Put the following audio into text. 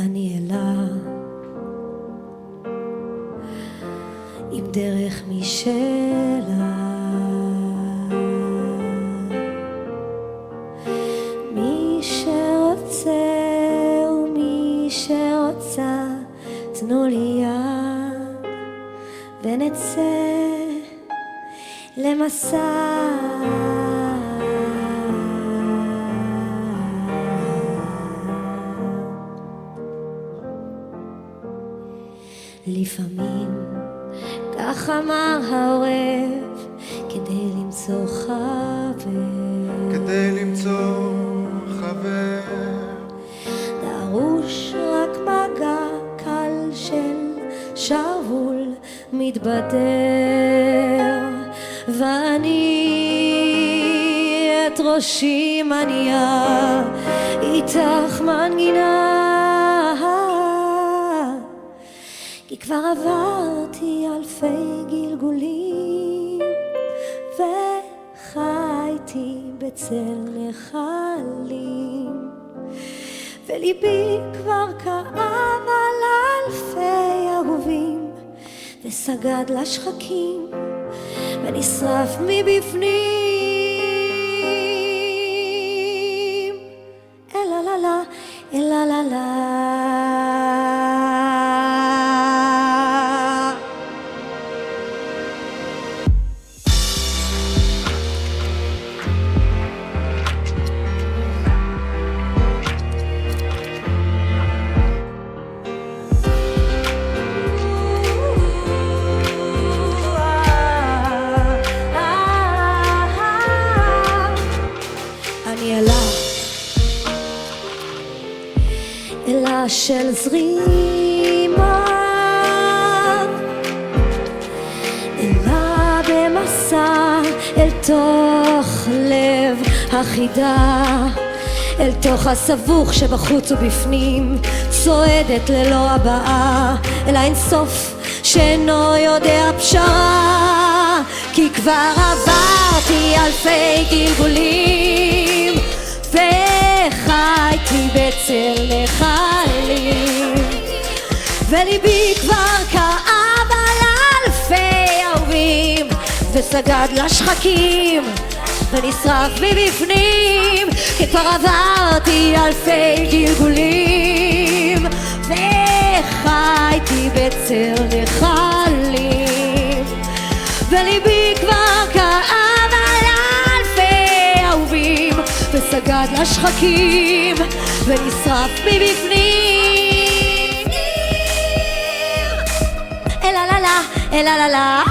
אני אלה עם דרך משלה, מי שרוצה ומי שרוצה תנו לי יד ונצא למסע. לפעמים כך אמר העורב כדי למצוא חבר, כדי למצוא חבר דרוש רק מגע קל של שרוול מתבדר, ואני את ראשי מניעה איתך מנגינה, כי כבר עברתי אלפי גלגולים וחייתי בצל נחלים, וליבי כבר כאב על אלפי אהובים וסגד לשחקים ונשרף מבפנים. אלה לה לה אלה לה לה. אלה של זרימה, אלה במסע אל תוך לב החידה, אל תוך הסבוך שבחוץ ובפנים, צועדת ללא הבאה אל האינסוף שאינו יודע פשרה, כי כבר עברתי אלפי גלגולים וחייתי בצל נחלים, וליבי כבר כאב על אלפי אהובים וסגד לשחקים ונשרף מבפנים, כי כבר עברתי אלפי גלגולים וחייתי בצל נחלים, וליבי כבר כאב על אלפי אהובים וסגד לשחקים ונשרף מבפנים. אלה לה לה אלה לה לה.